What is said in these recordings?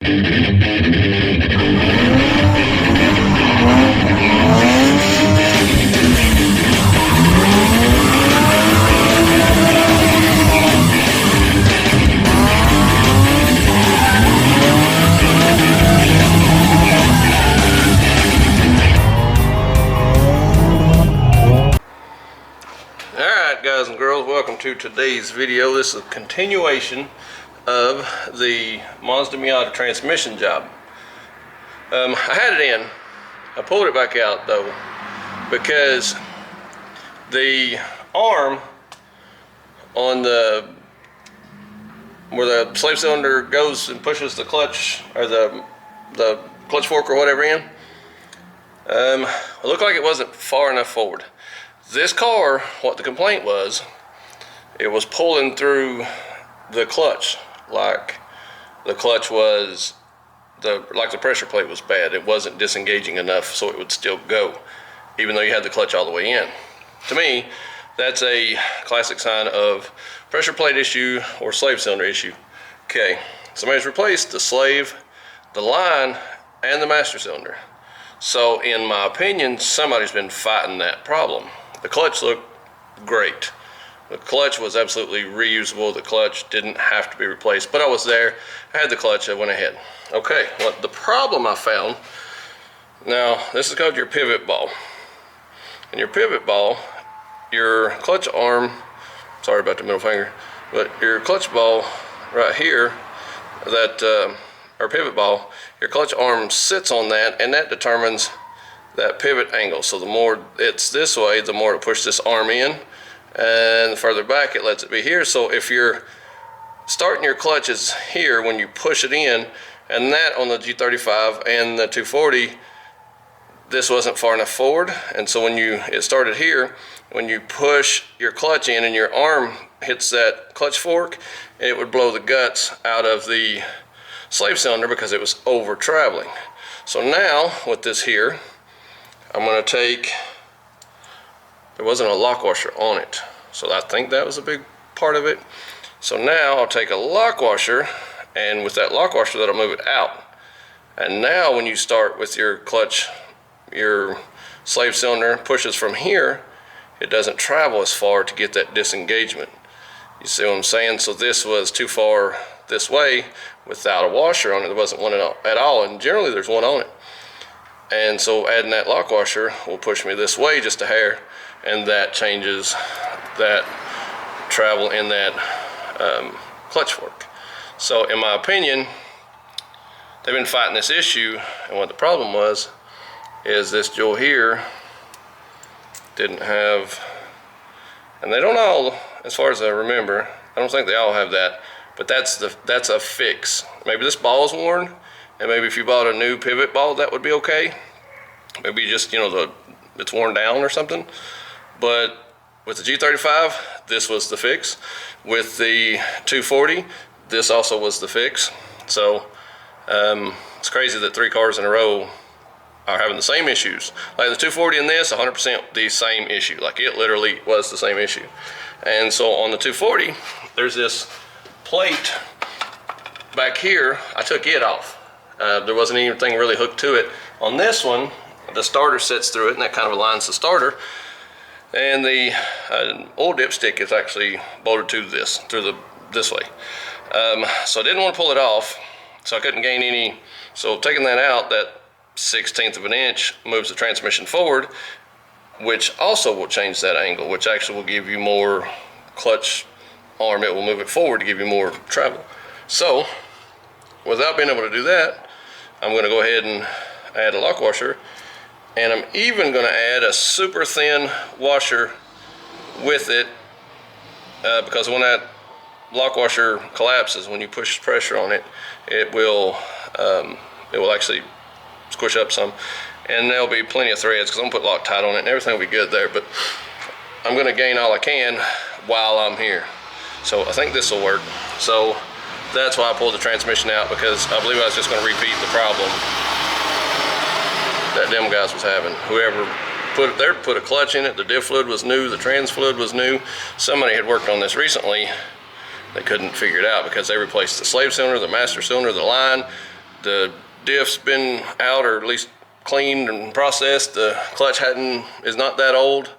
Guys and girls, welcome to today's video. This is a continuation of the Mazda Miata transmission job. I had it in. I pulled it back out though because the arm on the where the slave cylinder goes and pushes the clutch or the clutch fork or whatever in, it looked like it wasn't far enough forward. This car, what the complaint was, it was pulling through the clutch, like the clutch was, like the pressure plate was bad. It wasn't disengaging enough so it would still go, even though you had the clutch all the way in. To me, that's a classic sign of pressure plate issue or slave cylinder issue. Okay, somebody's replaced the slave, the line, and the master cylinder. So in my opinion, somebody's been fighting that problem. The clutch looked great. The clutch was absolutely reusable. The clutch didn't have to be replaced, but I was there. I had the clutch, I went ahead. Okay, well, the problem I found, now this is called your pivot ball. And your pivot ball, your clutch arm, sorry about the middle finger, but your clutch ball right here, that, or pivot ball, your clutch arm sits on that, and that determines that pivot angle. So the more it's this way, the more it pushes this arm in, and the further back it lets it be here. So if you're starting your clutch is here when you push it in, and that on the G35 and the 240, this wasn't far enough forward, and so when it started here, when you push your clutch in and your arm hits that clutch fork, it would blow the guts out of the slave cylinder because it was over traveling. So now with this here, I'm going to take, there wasn't a lock washer on it, so I think that was a big part of it. So now I'll take a lock washer, and with that lock washer that'll move it out. And now when you start with your clutch, your slave cylinder pushes from here, it doesn't travel as far to get that disengagement. You see what I'm saying? So this was too far this way without a washer on it. There wasn't one at all, and generally there's one on it. And so adding that lock washer will push me this way just a hair, and that changes that travel in that clutch fork. So in my opinion, they've been fighting this issue, and what the problem was is this jewel here didn't have, and they don't all, as far as I remember, I don't think they all have that, but that's a fix. Maybe this ball is worn, and maybe if you bought a new pivot ball, that would be okay. Maybe just, you know, it's worn down or something. But with the G35, this was the fix. With the 240, this also was the fix. So it's crazy that 3 cars in a row are having the same issues. Like the 240 and this, 100% the same issue. Like it literally was the same issue. And so on the 240, there's this plate back here. I took it off. There wasn't anything really hooked to it. On this one, the starter sits through it, and that kind of aligns the starter. And the oil dipstick is actually bolted to this, this way. So I didn't want to pull it off, so I couldn't gain any. So taking that out, that 1/16 of an inch moves the transmission forward, which also will change that angle, which actually will give you more clutch arm. It will move it forward to give you more travel. So without being able to do that, I'm going to go ahead and add a lock washer, and I'm even going to add a super thin washer with it because when that lock washer collapses, when you push pressure on it, it will actually squish up some, and there'll be plenty of threads because I'm going to put Loctite on it and everything will be good there, but I'm going to gain all I can while I'm here. So I think this will work. So that's why I pulled the transmission out, because I believe I was just going to repeat the problem that them guys was having. Whoever put a clutch in it, the diff fluid was new, the trans fluid was new. Somebody had worked on this recently. They couldn't figure it out because they replaced the slave cylinder, the master cylinder, the line, the diff's been out, or at least cleaned and processed. The clutch is not that old.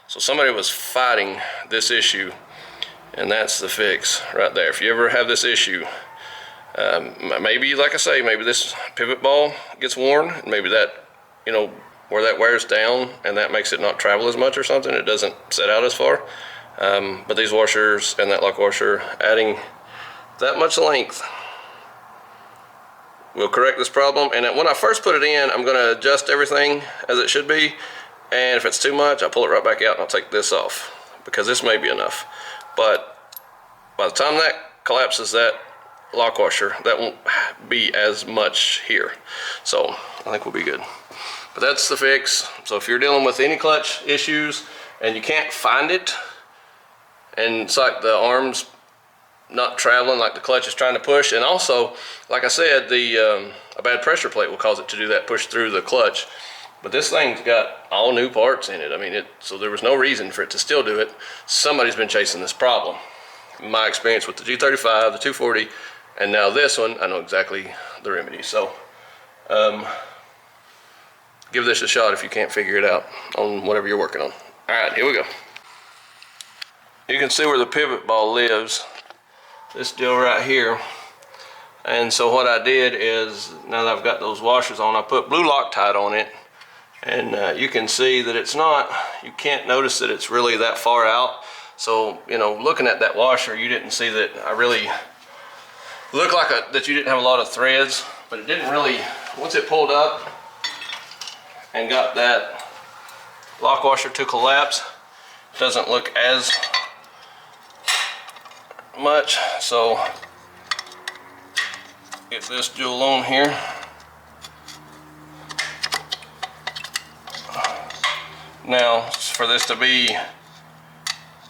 So somebody was fighting this issue, and that's the fix right there. If you ever have this issue, maybe, like I say, maybe this pivot ball gets worn, and maybe that, you know, where that wears down and that makes it not travel as much or something, it doesn't set out as far. But these washers and that lock washer adding that much length will correct this problem. And when I first put it in, I'm gonna adjust everything as it should be. And if it's too much, I'll pull it right back out and I'll take this off, because this may be enough. But by the time that collapses that lock washer, that won't be as much here. So I think we'll be good. But that's the fix. So if you're dealing with any clutch issues and you can't find it, and it's like the arm's not traveling, like the clutch is trying to push, and also, like I said, a bad pressure plate will cause it to do that, push through the clutch. But this thing's got all new parts in it. I mean, so there was no reason for it to still do it. Somebody's been chasing this problem. In my experience with the G35, the 240, and now this one, I know exactly the remedy. So give this a shot if you can't figure it out on whatever you're working on. All right, here we go. You can see where the pivot ball lives. This deal right here. And so what I did is, now that I've got those washers on, I put blue Loctite on it. And you can see that it's not, you can't notice that it's really that far out. So, you know, looking at that washer, you didn't see that I really looked like that you didn't have a lot of threads, but it didn't really, once it pulled up and got that lock washer to collapse, it doesn't look as much. So get this jewel on here. Now, for this to be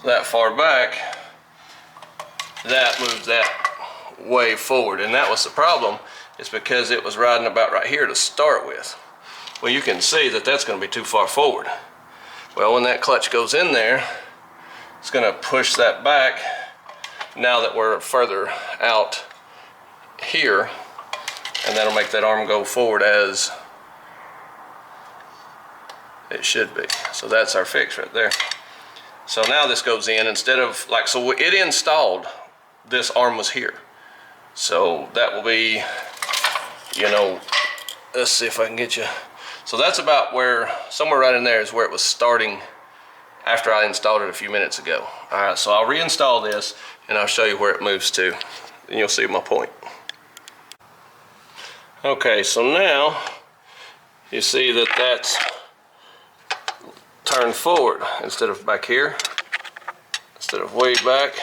that far back, that moves that way forward, and that was the problem. It's because it was riding about right here to start with. Well, you can see that that's going to be too far forward. Well, when that clutch goes in there, it's going to push that back. Now that we're further out here, and that'll make that arm go forward as it should be. So that's our fix right there. So now this goes in instead of like, so it installed, this arm was here. So that will be, you know, let's see if I can get you. So that's about where, somewhere right in there is where it was starting after I installed it a few minutes ago. All right, so I'll reinstall this and I'll show you where it moves to, and you'll see my point. Okay, so now you see that that's turned forward instead of back here, instead of way back.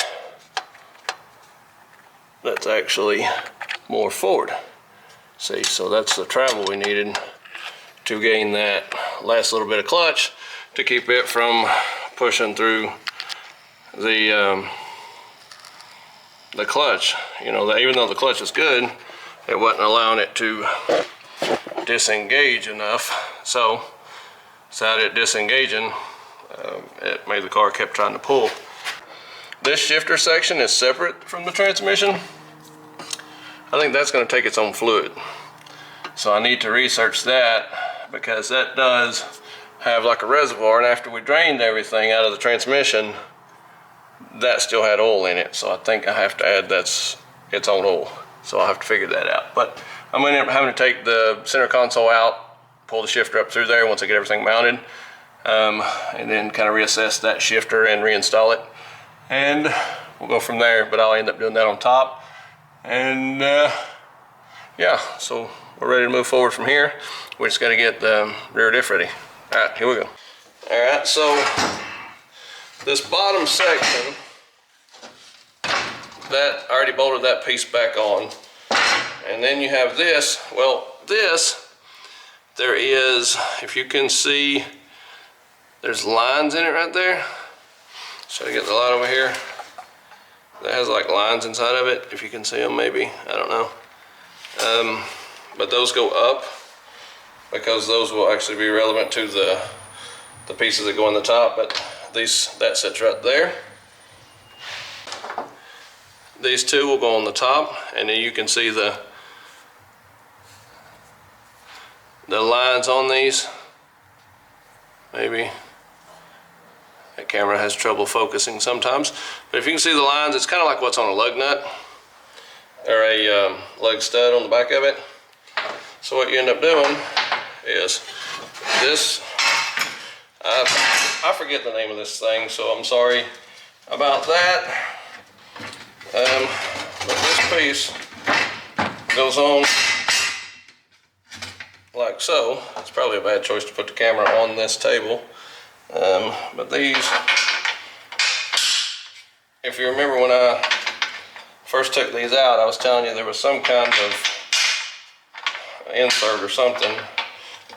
That's actually more forward. See, so that's the travel we needed to gain that last little bit of clutch to keep it from pushing through the clutch. You know, even though the clutch is good, it wasn't allowing it to disengage enough. So without it disengaging, it made the car kept trying to pull. This shifter section is separate from the transmission. I think that's going to take its own fluid. So I need to research that, because that does have like a reservoir, and after we drained everything out of the transmission, that still had oil in it. So I think I have to add its own oil. So I'll have to figure that out. But I'm going to end up having to take the center console out, pull the shifter up through there once I get everything mounted, and then kind of reassess that shifter and reinstall it. And we'll go from there, but I'll end up doing that on top. And yeah, so we're ready to move forward from here. We just got to get the rear diff ready. All right, here we go. All right, so this bottom section, that I already bolted that piece back on. And then you have this. Well, this, there is, if you can see, there's lines in it right there. Should I get the light over here? That has like lines inside of it, if you can see them maybe, I don't know. But those go up, because those will actually be relevant to the pieces that go on the top, but that sits right there. These two will go on the top, and then you can see the the lines on these. Maybe that camera has trouble focusing sometimes, but if you can see the lines, it's kind of like what's on a lug nut or a lug stud on the back of it. So what you end up doing is this, I forget the name of this thing, so I'm sorry about that. But this piece goes on like so. It's probably a bad choice to put the camera on this table. But these, if you remember when I first took these out, I was telling you there was some kind of insert or something.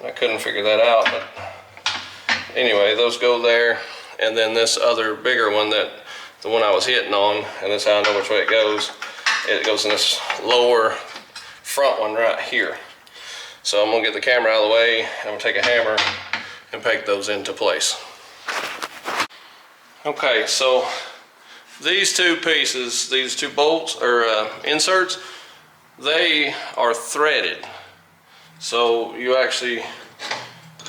I couldn't figure that out, but anyway, those go there. And then this other bigger one, that the one I was hitting on, and that's how I know which way it goes in this lower front one right here. So I'm gonna get the camera out of the way, and I'm gonna take a hammer and peg those into place. Okay, so these two pieces, these two bolts or inserts, they are threaded. So you actually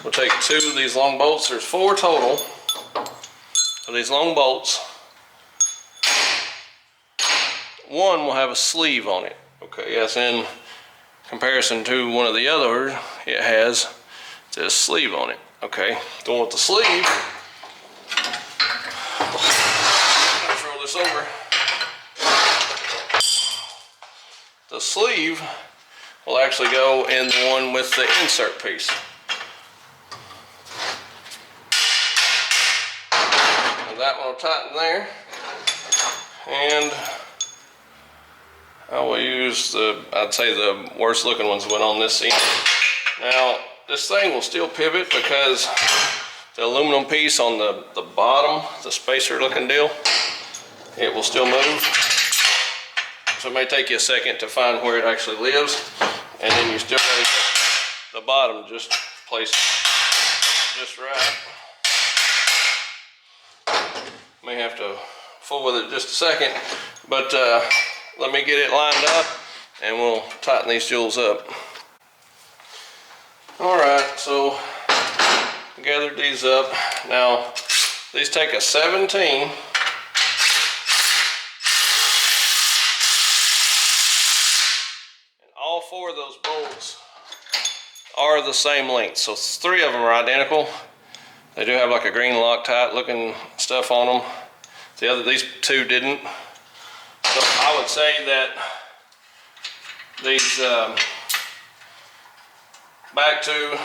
will take two of these long bolts. There's 4 total of these long bolts. One will have a sleeve on it. Okay, yes, in comparison to one of the others, it has this sleeve on it. Okay, the one with the sleeve, let's roll this over. The sleeve will actually go in the one with the insert piece. And that one will tighten there. And I will use I'd say the worst looking ones went on this end. Now, this thing will still pivot because the aluminum piece on the bottom, the spacer looking deal, it will still move. So it may take you a second to find where it actually lives. And then you still gotta get the bottom just placed just right. May have to fool with it just a second, but let me get it lined up and we'll tighten these jewels up. Alright, so gathered these up. Now, these take a 17. And all 4 of those bolts are the same length. So 3 of them are identical. They do have like a green Loctite looking stuff on them. These 2 didn't. So I would say that these back to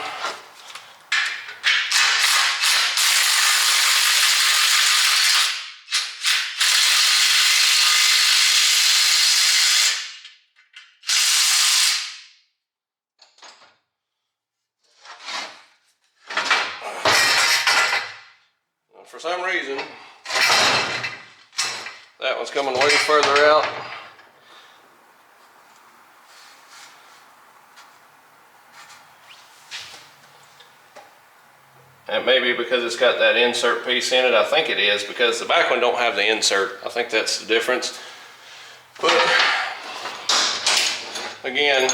for some reason that one's coming way further out. And maybe because it's got that insert piece in it. I think it is, because the back one don't have the insert. I think that's the difference. But again,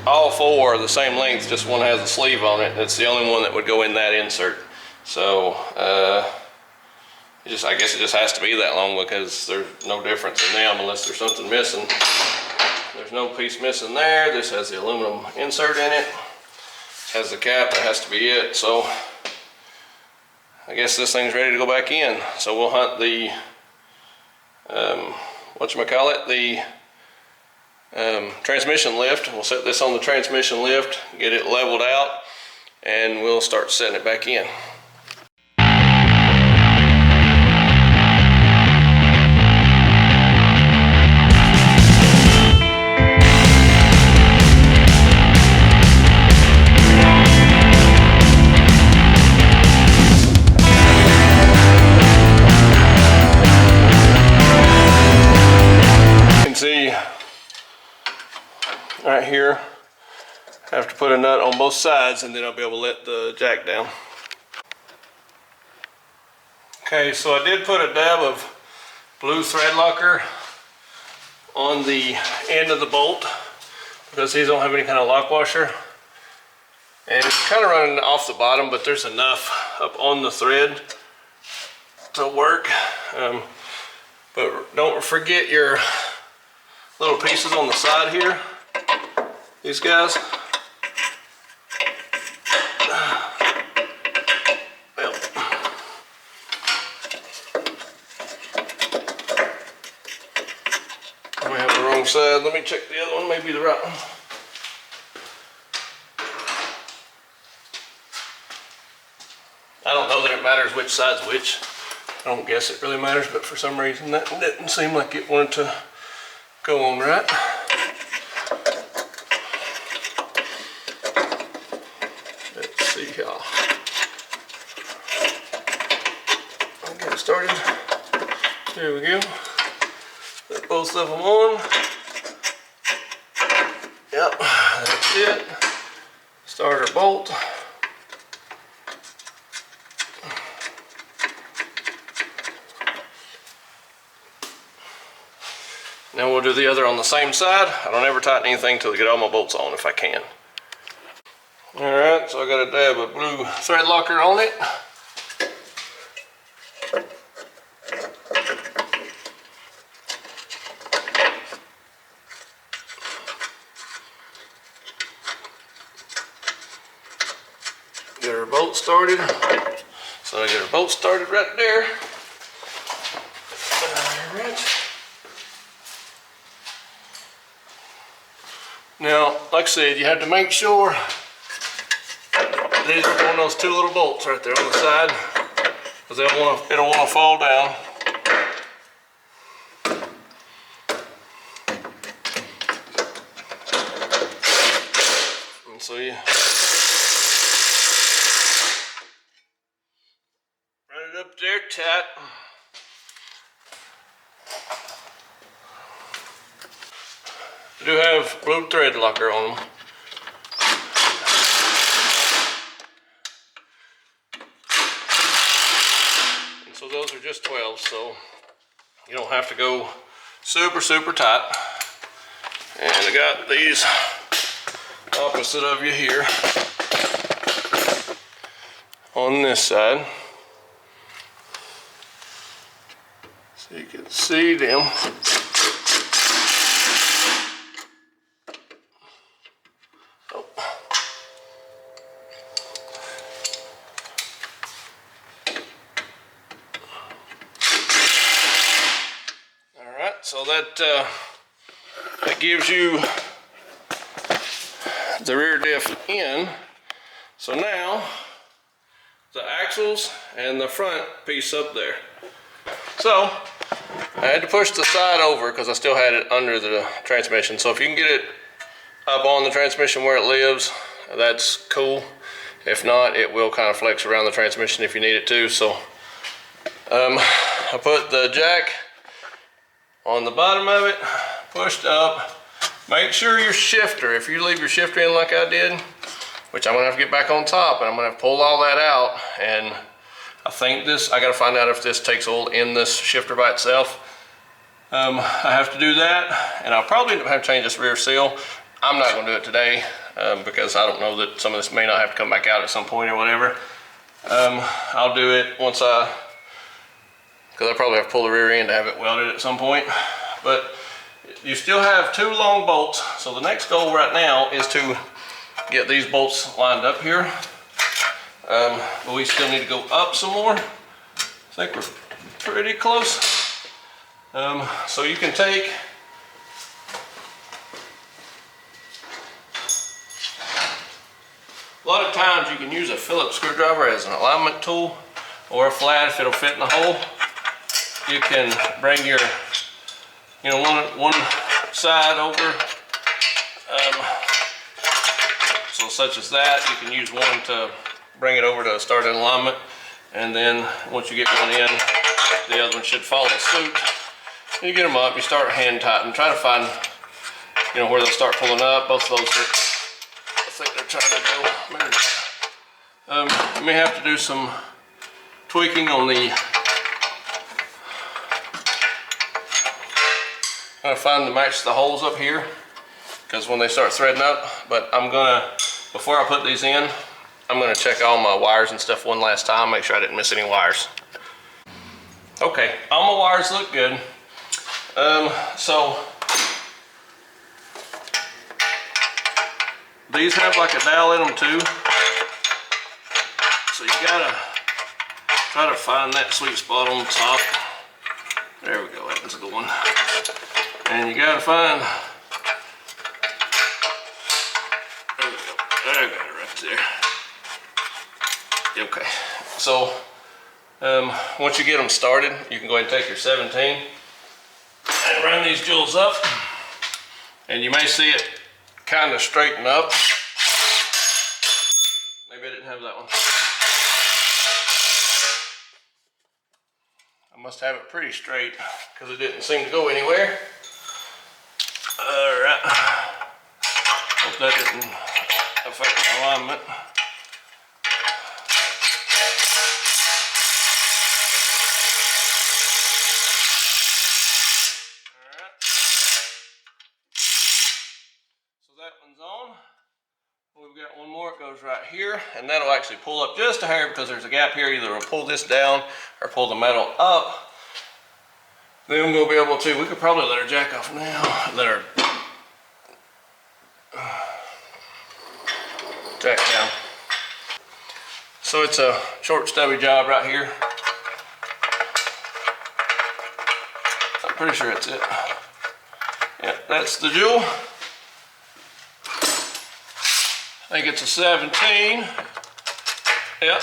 all 4 are the same length, just one has a sleeve on it. It's the only one that would go in that insert. So I guess it just has to be that long, because there's no difference in them unless there's something missing. There's no piece missing there. This has the aluminum insert in it. Has the cap, that has to be it. So I guess this thing's ready to go back in. So we'll hunt the transmission lift. We'll set this on the transmission lift, get it leveled out, and we'll start setting it back in. Right here, I have to put a nut on both sides, and then I'll be able to let the jack down. Okay, so I did put a dab of blue thread locker on the end of the bolt because these don't have any kind of lock washer. And it's kind of running off the bottom, but there's enough up on the thread to work. But don't forget your little pieces on the side here. These guys. Well, I may have the wrong side. Let me check the other one, maybe the right one. I don't know that it matters which side's which. I don't guess it really matters, but for some reason that didn't seem like it wanted to go on right. Let's see here. I'll get it started. There we go. Put both of them on. Yep, that's it. Starter bolt. Now we'll do the other on the same side. I don't ever tighten anything till I get all my bolts on if I can. Alright, so I got a dab of blue thread locker on it. Get our bolt started. So I get our bolt started right there. Alright. Now, like I said, you have to make sure these are on those two little bolts right there on the side, because it'll want to fall down. And so you run it up there tight. I do have blue thread locker on them. And so those are just 12, so you don't have to go super tight. And I got these opposite of you here on this side, so you can see them. So that gives you the rear diff in. So now the axles and the front piece up there. So I had to push the side over because I still had it under the transmission. So if you can get it up on the transmission where it lives, that's cool. If not, it will kind of flex around the transmission if you need it to. So I put the jack on the bottom of it, pushed up. Make sure your shifter, if you leave your shifter in like I did, which I'm gonna have to get back on top and I'm gonna have to pull all that out, and I think I gotta find out if this takes oil in this shifter by itself. I have to do that, and I'll probably end up having to change this rear seal. I'm not gonna do it today because I don't know that some of this may not have to come back out at some point or whatever. I'll do it once because I probably have to pull the rear end to have it welded at some point. But you still have two long bolts, so the next goal right now is to get these bolts lined up here. But we still need to go up some more. I think we're pretty close. So you can take a lot of times you can use a Phillips screwdriver as an alignment tool, or a flat if it'll fit in the hole. You can bring your, one side over, so such as that. You can use one to bring it over to start an alignment, and then once you get one in, the other one should follow suit. You get them up, you start hand tighten, try to find, where they'll start pulling up. Both of those I think they're trying to go. Maybe not. You may have to do some tweaking on the. I'm gonna find to match the holes up here, because when they start threading up, but I'm gonna before I put these in, I'm gonna check all my wires and stuff one last time, make sure I didn't miss any wires. Okay, all my wires look good. So these have like a dowel in them too. So you gotta try to find that sweet spot on the top. There we go, that's a good one. And you gotta find, there we go, I got it right there. Okay, so once you get them started, you can go ahead and take your 17 and run these jewels up. And you may see it kind of straighten up. Maybe I didn't have that one. I must have it pretty straight because it didn't seem to go anywhere. All right. Hope that didn't affect the alignment. All right. So that one's on. We've got one more, it goes right here, and that'll actually pull up just a hair because there's a gap here. Either we'll pull this down or pull the metal up. Then we'll be able to, we could probably let her jack off now. Let her jack down. So it's a short stubby job right here. I'm pretty sure that's it. Yeah, that's the jewel. I think it's a 17. Yep.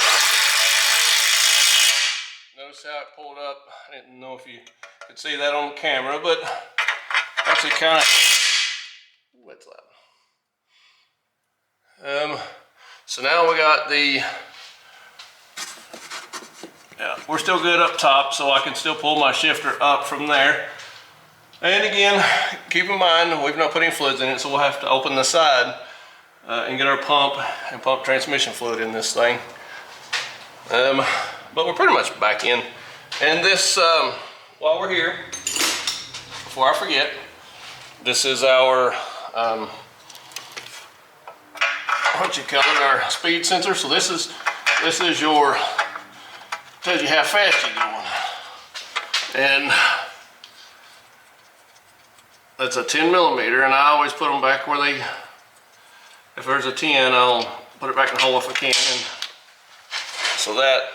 Notice how it pulled up. I didn't know if you could see that on the camera, but actually kind of, ooh, that's loud. So now we got the, yeah, we're still good up top, so I can still pull my shifter up from there. And again, keep in mind, we've not put any fluids in it, so we'll have to open the side and get our pump and pump transmission fluid in this thing. But we're pretty much back in. And this, while we're here, before I forget, this is our, what you call it, our speed sensor. So this is your, tells you how fast you're going. And that's a 10 millimeter, and I always put them back where they, if there's a 10, I'll put it back in the hole if I can. And so that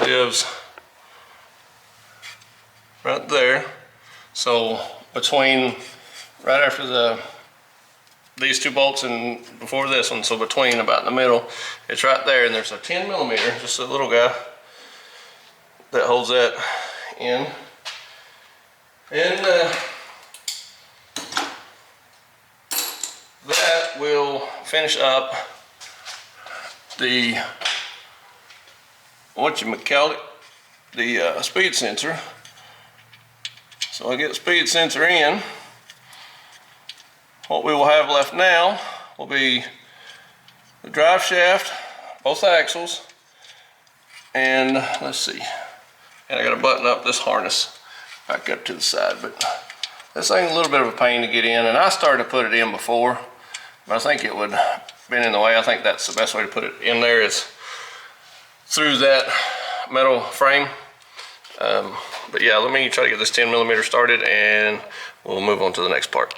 lives right there. So between, right after these two bolts and before this one, so between about in the middle, it's right there, and there's a 10 millimeter, just a little guy, that holds that in. And that will finish up the, what you call it, the speed sensor. So I get the speed sensor in. What we will have left now will be the drive shaft, both axles, and let's see, and I got to button up this harness back up to the side, but this thing's a little bit of a pain to get in, and I started to put it in before, but I think it would have been in the way. I think that's the best way to put it in there, is through that metal frame. But yeah, let me try to get this 10 millimeter started and we'll move on to the next part.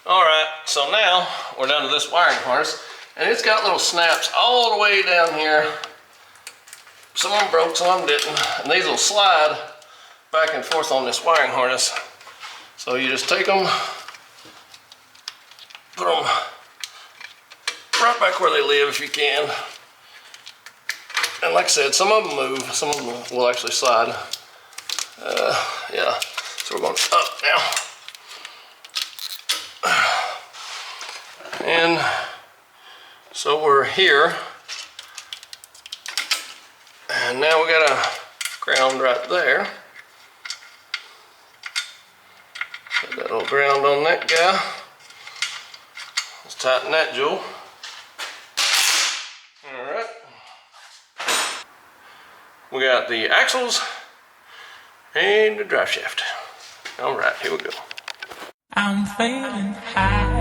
All right, so now we're down to this wiring harness, and it's got little snaps all the way down here. Some of them broke, some of them didn't, and these will slide back and forth on this wiring harness. So you just take them, put them right back where they live if you can. And like I said, some of them move, some of them will actually slide. Yeah, so we're going up now. And so we're here. And now we got a ground right there. Put that little ground on that guy. Let's tighten that jewel. Alright. We got the axles and the drive shaft. Alright, here we go. I'm feeling high.